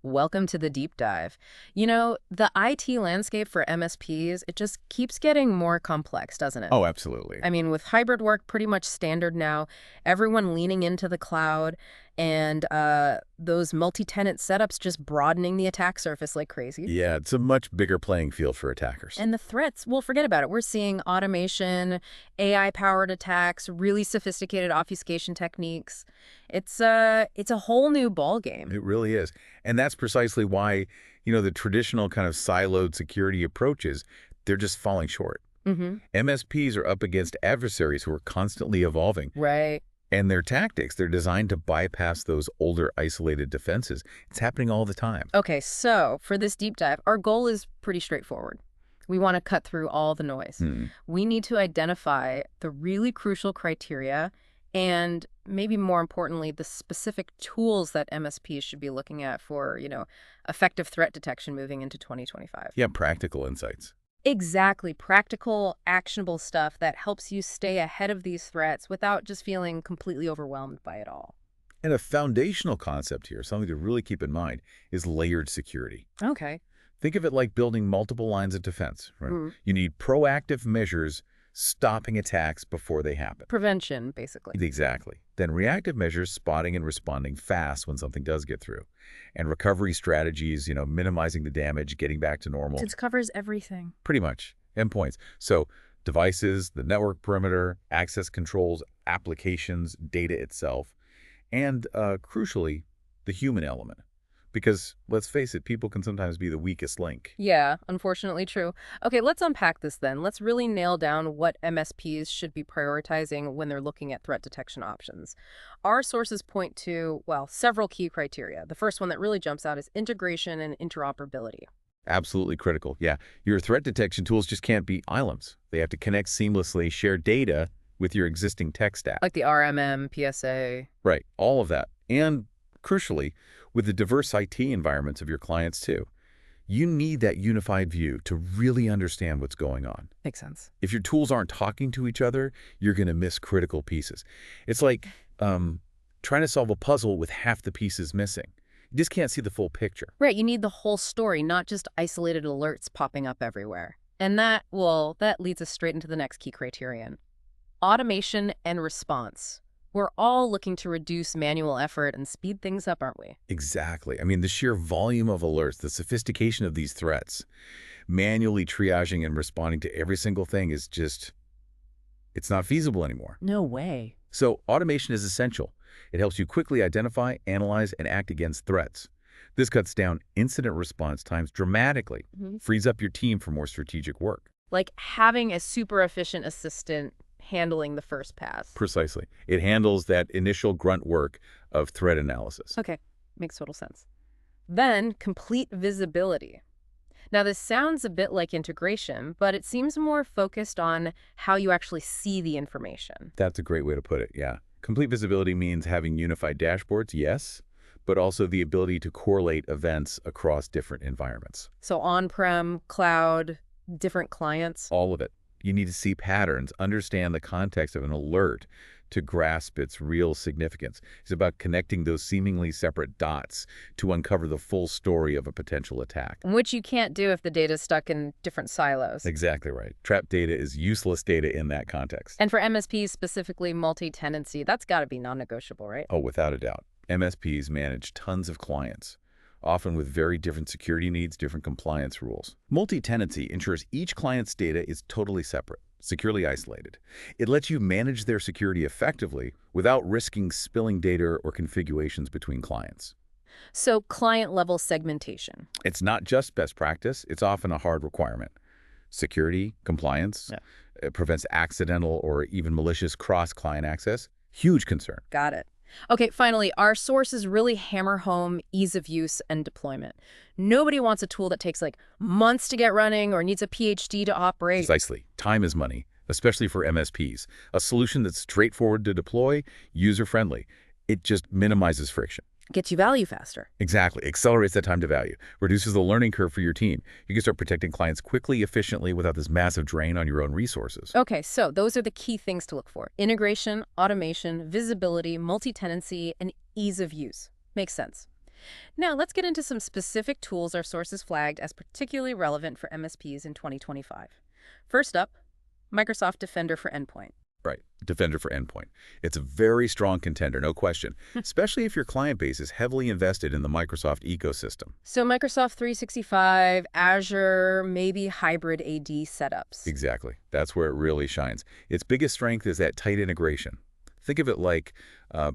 Welcome to the deep dive. The IT landscape for MSPs, it just keeps getting more complex, doesn't it? Oh, absolutely. I mean, with hybrid work pretty much standard now, everyone leaning into the cloud, and those multi-tenant setups just broadening the attack surface like crazy. Yeah, it's a much bigger playing field for attackers. And the threats, well, forget about it. We're seeing automation, AI-powered attacks, really sophisticated obfuscation techniques. It's a whole new ball game. It really is. And that's precisely why, the traditional kind of siloed security approaches, they're just falling short. Mm-hmm. MSPs are up against adversaries who are constantly evolving. Right. And their tactics, they're designed to bypass those older isolated defenses. It's happening all the time. Okay, so for this deep dive, our goal is pretty straightforward. We want to cut through all the noise. We need to identify the really crucial criteria and maybe more importantly, the specific tools that MSPs should be looking at for, effective threat detection moving into 2025. Yeah, practical insights. Exactly. Practical, actionable stuff that helps you stay ahead of these threats without just feeling completely overwhelmed by it all. And a foundational concept here, something to really keep in mind, is layered security. Okay. Think of it like building multiple lines of defense, right? Mm. You need proactive measures stopping attacks before they happen. Prevention, basically. Exactly. Then reactive measures spotting and responding fast when something does get through. And recovery strategies, minimizing the damage, getting back to normal. It covers everything. Pretty much. Endpoints. So devices, the network perimeter, access controls, applications, data itself, and crucially, the human element. Because, let's face it, people can sometimes be the weakest link. Yeah, unfortunately true. Okay, let's unpack this then. Let's really nail down what MSPs should be prioritizing when they're looking at threat detection options. Our sources point to, well, several key criteria. The first one that really jumps out is integration and interoperability. Absolutely critical. Yeah, your threat detection tools just can't be islands. They have to connect seamlessly, share data with your existing tech stack. Like the RMM, PSA. Right, all of that. And crucially, with the diverse IT environments of your clients too. You need that unified view to really understand what's going on. Makes sense. If your tools aren't talking to each other, you're going to miss critical pieces. It's like trying to solve a puzzle with half the pieces missing. You just can't see the full picture. Right, you need the whole story, not just isolated alerts popping up everywhere. And that leads us straight into the next key criterion. Automation and response. We're all looking to reduce manual effort and speed things up, aren't we? Exactly. I mean, the sheer volume of alerts, the sophistication of these threats, manually triaging and responding to every single thing is just, it's not feasible anymore. No way. So automation is essential. It helps you quickly identify, analyze, and act against threats. This cuts down incident response times dramatically, frees up your team for more strategic work. Like having a super efficient assistant handling the first pass. Precisely. It handles that initial grunt work of threat analysis. Okay, makes total sense. Then, complete visibility. Now, this sounds a bit like integration, but it seems more focused on how you actually see the information. That's a great way to put it, yeah. Complete visibility means having unified dashboards, yes, but also the ability to correlate events across different environments. So on-prem, cloud, different clients. All of it. You need to see patterns, understand the context of an alert to grasp its real significance. It's about connecting those seemingly separate dots to uncover the full story of a potential attack. Which you can't do if the data's stuck in different silos. Exactly right. Trapped data is useless data in that context. And for MSPs, specifically multi-tenancy, that's got to be non-negotiable, right? Oh, without a doubt. MSPs manage tons of clients, often with very different security needs, different compliance rules. Multi-tenancy ensures each client's data is totally separate, securely isolated. It lets you manage their security effectively without risking spilling data or configurations between clients. So client-level segmentation. It's not just best practice, it's often a hard requirement. Security, compliance, it prevents accidental or even malicious cross-client access. Huge concern. Got it. Okay, finally, our sources really hammer home ease of use and deployment. Nobody wants a tool that takes like months to get running or needs a PhD to operate. Precisely. Time is money, especially for MSPs. A solution that's straightforward to deploy, user-friendly. It just minimizes friction. Gets you value faster. Exactly. Accelerates that time to value. Reduces the learning curve for your team. You can start protecting clients quickly, efficiently, without this massive drain on your own resources. Okay, so those are the key things to look for. Integration, automation, visibility, multi-tenancy, and ease of use. Makes sense. Now, let's get into some specific tools our sources flagged as particularly relevant for MSPs in 2025. First up, Microsoft Defender for Endpoint. Right. Defender for Endpoint. It's a very strong contender, no question, especially if your client base is heavily invested in the Microsoft ecosystem. So Microsoft 365, Azure, maybe hybrid AD setups. Exactly. That's where it really shines. Its biggest strength is that tight integration. Think of it like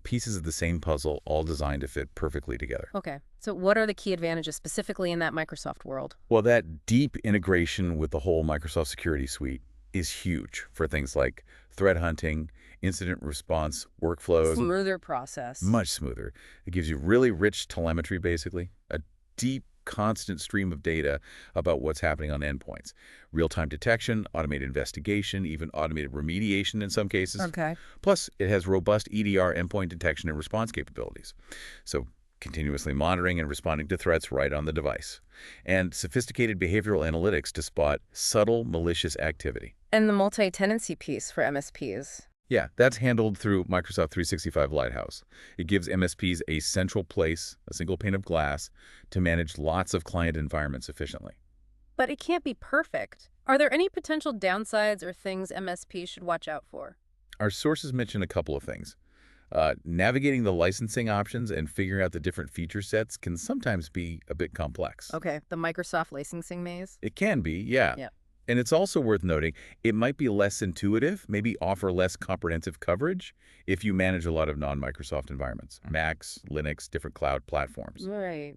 pieces of the same puzzle all designed to fit perfectly together. Okay, so what are the key advantages specifically in that Microsoft world? Well, that deep integration with the whole Microsoft security suite is huge for things like threat hunting, incident response, workflows. Smoother process. Much smoother. It gives you really rich telemetry, basically, a deep, constant stream of data about what's happening on endpoints. Real-time detection, automated investigation, even automated remediation in some cases. Okay. Plus, it has robust EDR endpoint detection and response capabilities. So continuously monitoring and responding to threats right on the device. And sophisticated behavioral analytics to spot subtle malicious activity. And the multi-tenancy piece for MSPs. Yeah, that's handled through Microsoft 365 Lighthouse. It gives MSPs a central place, a single pane of glass, to manage lots of client environments efficiently. But it can't be perfect. Are there any potential downsides or things MSPs should watch out for? Our sources mention a couple of things. Navigating the licensing options and figuring out the different feature sets can sometimes be a bit complex. Okay, the Microsoft licensing maze? It can be, yeah. Yeah. And it's also worth noting, it might be less intuitive, maybe offer less comprehensive coverage if you manage a lot of non-Microsoft environments, Macs, Linux, different cloud platforms. Right.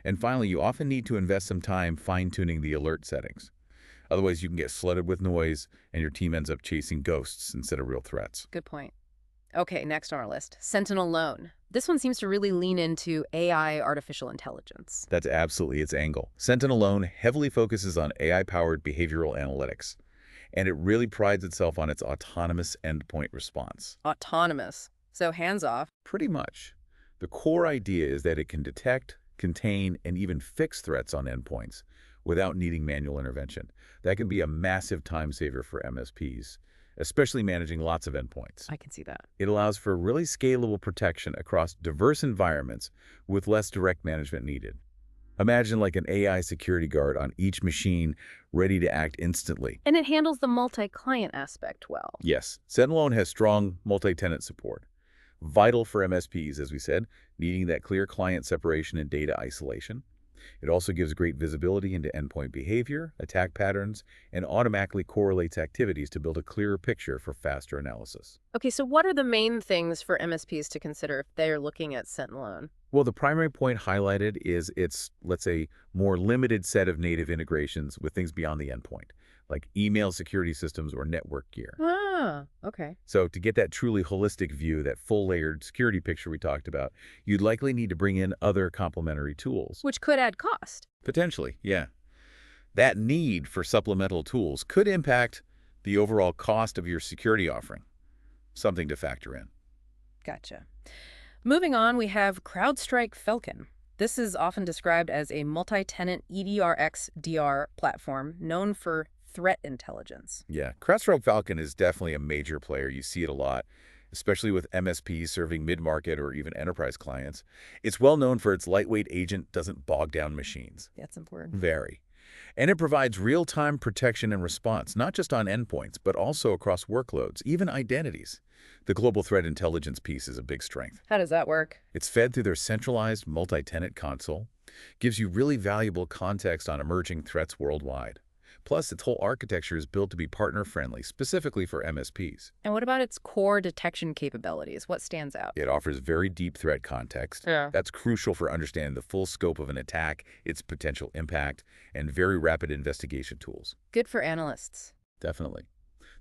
And finally, you often need to invest some time fine-tuning the alert settings. Otherwise, you can get flooded with noise and your team ends up chasing ghosts instead of real threats. Good point. Okay, next on our list, Sentinel Alone. This one seems to really lean into AI, artificial intelligence. That's absolutely its angle. Sentinel alone heavily focuses on AI-powered behavioral analytics, and it really prides itself on its autonomous endpoint response. Autonomous. So hands-off. Pretty much. The core idea is that it can detect, contain, and even fix threats on endpoints without needing manual intervention. That can be a massive time saver for MSPs, especially managing lots of endpoints. I can see that. It allows for really scalable protection across diverse environments with less direct management needed. Imagine like an AI security guard on each machine ready to act instantly. And it handles the multi-client aspect well. Yes, Sentinel has strong multi-tenant support. Vital for MSPs, as we said, needing that clear client separation and data isolation. It also gives great visibility into endpoint behavior, attack patterns, and automatically correlates activities to build a clearer picture for faster analysis. Okay, so what are the main things for MSPs to consider if they're looking at Sentinel Alone? Well, the primary point highlighted is its, let's say, more limited set of native integrations with things beyond the endpoint, like email security systems or network gear. Ah, okay. So to get that truly holistic view, that full layered security picture we talked about, you'd likely need to bring in other complementary tools. Which could add cost. Potentially, yeah. That need for supplemental tools could impact the overall cost of your security offering. Something to factor in. Gotcha. Moving on, we have CrowdStrike Falcon. This is often described as a multi-tenant EDR XDR platform known for threat intelligence. Yeah, CrowdStrike Falcon is definitely a major player. You see it a lot, especially with MSPs serving mid-market or even enterprise clients. It's well known for its lightweight agent doesn't bog down machines. That's important. Very. And it provides real-time protection and response, not just on endpoints, but also across workloads, even identities. The global threat intelligence piece is a big strength. How does that work? It's fed through their centralized multi-tenant console, gives you really valuable context on emerging threats worldwide. Plus, its whole architecture is built to be partner-friendly, specifically for MSPs. And what about its core detection capabilities? What stands out? It offers very deep threat context. Yeah. That's crucial for understanding the full scope of an attack, its potential impact, and very rapid investigation tools. Good for analysts. Definitely.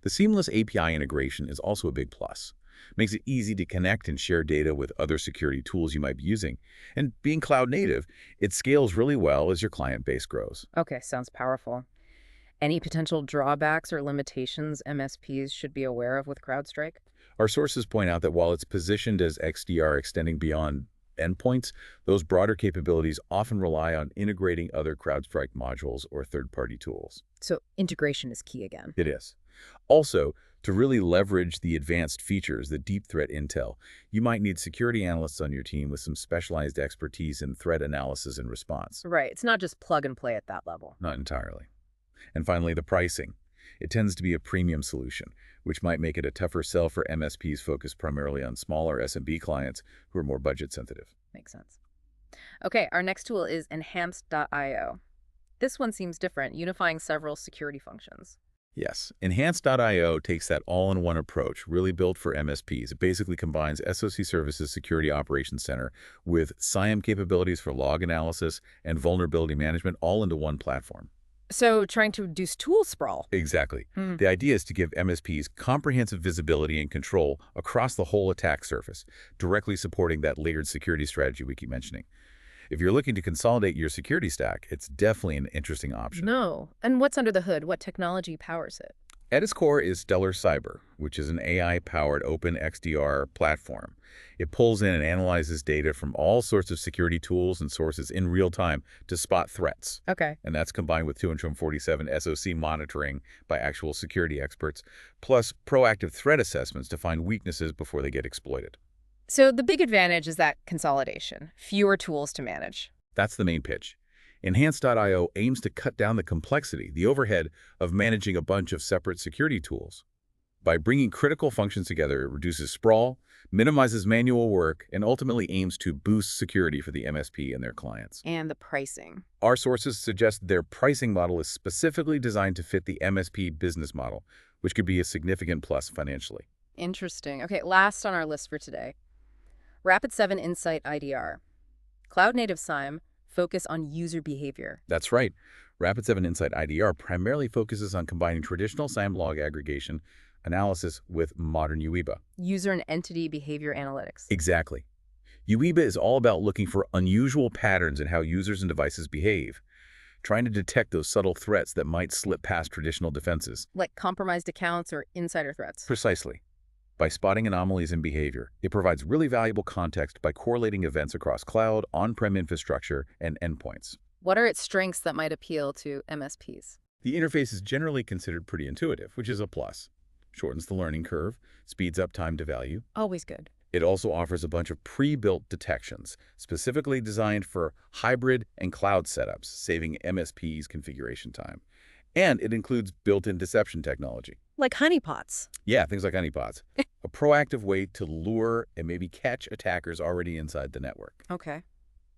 The seamless API integration is also a big plus. Makes it easy to connect and share data with other security tools you might be using. And being cloud native, it scales really well as your client base grows. Okay, sounds powerful. Any potential drawbacks or limitations MSPs should be aware of with CrowdStrike? Our sources point out that while it's positioned as XDR extending beyond endpoints, those broader capabilities often rely on integrating other CrowdStrike modules or third-party tools. So integration is key again. It is. Also, To really leverage the advanced features, the deep threat intel, you might need security analysts on your team with some specialized expertise in threat analysis and response. Right. It's not just plug and play at that level. Not entirely. And finally, the pricing. It tends to be a premium solution, which might make it a tougher sell for MSPs focused primarily on smaller SMB clients who are more budget sensitive. Makes sense. Okay, our next tool is enhanced.io. This one seems different, unifying several security functions. Yes, Enhanced.io takes that all-in-one approach, really built for MSPs. It basically combines SOC Services Security Operations Center with SIEM capabilities for log analysis and vulnerability management all into one platform. So trying to reduce tool sprawl. Exactly. The idea is to give MSPs comprehensive visibility and control across the whole attack surface, directly supporting that layered security strategy we keep mentioning. If you're looking to consolidate your security stack, it's definitely an interesting option. No. And what's under the hood? What technology powers it? At its core is Stellar Cyber, which is an AI-powered Open XDR platform. It pulls in and analyzes data from all sorts of security tools and sources in real time to spot threats. Okay. And that's combined with 247 SOC monitoring by actual security experts, plus proactive threat assessments to find weaknesses before they get exploited. So the big advantage is that consolidation, fewer tools to manage. That's the main pitch. Enhanced.io aims to cut down the complexity, the overhead of managing a bunch of separate security tools. By bringing critical functions together, it reduces sprawl, minimizes manual work, and ultimately aims to boost security for the MSP and their clients. And the pricing. Our sources suggest their pricing model is specifically designed to fit the MSP business model, which could be a significant plus financially. Interesting. Okay, last on our list for today. Rapid7 Insight IDR. Cloud-native SIEM focus on user behavior. That's right. Rapid7 Insight IDR primarily focuses on combining traditional SIEM log aggregation analysis with modern UEBA. User and entity behavior analytics. Exactly. UEBA is all about looking for unusual patterns in how users and devices behave, trying to detect those subtle threats that might slip past traditional defenses. Like compromised accounts or insider threats. Precisely. By spotting anomalies in behavior, it provides really valuable context by correlating events across cloud, on-prem infrastructure, and endpoints. What are its strengths that might appeal to MSPs? The interface is generally considered pretty intuitive, which is a plus. Shortens the learning curve, speeds up time to value. Always good. It also offers a bunch of pre-built detections, specifically designed for hybrid and cloud setups, saving MSPs configuration time. And it includes built-in deception technology. Like honeypots. Yeah, things like honeypots. A proactive way to lure and maybe catch attackers already inside the network. Okay.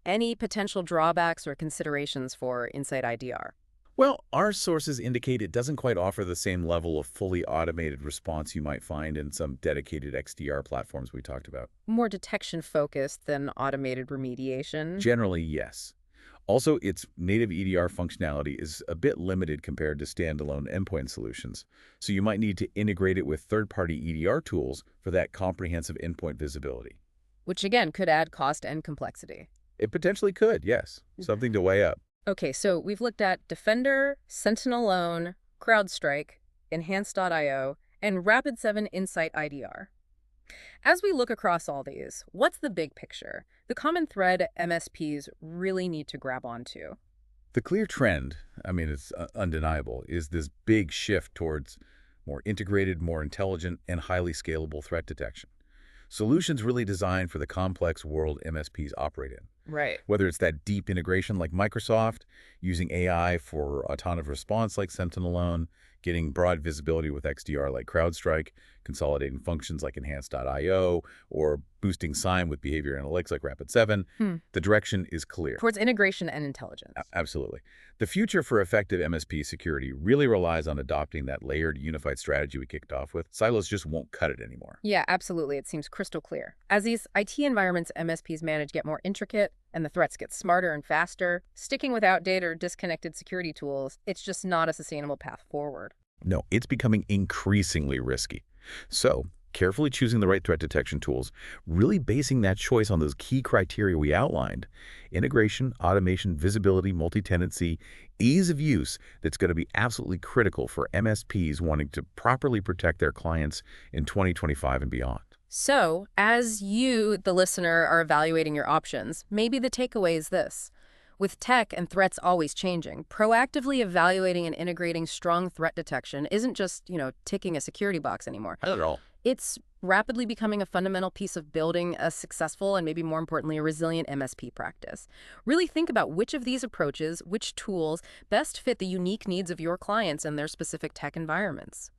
Any potential drawbacks or considerations for Insight IDR? Well, our sources indicate it doesn't quite offer the same level of fully automated response you might find in some dedicated XDR platforms we talked about. More detection-focused than automated remediation? Generally, yes. Also, its native EDR functionality is a bit limited compared to standalone endpoint solutions, so you might need to integrate it with third-party EDR tools for that comprehensive endpoint visibility. Which, again, could add cost and complexity. It potentially could, yes. Something to weigh up. Okay, so we've looked at Defender, Sentinel-Alone, CrowdStrike, Enhanced.io, and Rapid7 Insight IDR. As we look across all these, what's the big picture? The common thread MSPs really need to grab onto? The clear trend, it's undeniable, is this big shift towards more integrated, more intelligent, and highly scalable threat detection. Solutions really designed for the complex world MSPs operate in. Right. Whether it's that deep integration like Microsoft, using AI for autonomous response like Sentinel-Alone, getting broad visibility with XDR like CrowdStrike, consolidating functions like Enhanced.io, or boosting SIEM with behavior analytics like Rapid7, the direction is clear. Towards integration and intelligence. Absolutely. The future for effective MSP security really relies on adopting that layered, unified strategy we kicked off with. Silos just won't cut it anymore. Yeah, absolutely. It seems crystal clear. As these IT environments MSPs manage get more intricate and the threats get smarter and faster, sticking with outdated or disconnected security tools, it's just not a sustainable path forward. No, it's becoming increasingly risky. So, carefully choosing the right threat detection tools, really basing that choice on those key criteria we outlined: integration, automation, visibility, multi-tenancy, ease of use, that's going to be absolutely critical for MSPs wanting to properly protect their clients in 2025 and beyond. So, as you, the listener, are evaluating your options, maybe the takeaway is this. With tech and threats always changing, proactively evaluating and integrating strong threat detection isn't just, ticking a security box anymore. Not at all. It's rapidly becoming a fundamental piece of building a successful and maybe more importantly, a resilient MSP practice. Really think about which of these approaches, which tools best fit the unique needs of your clients and their specific tech environments.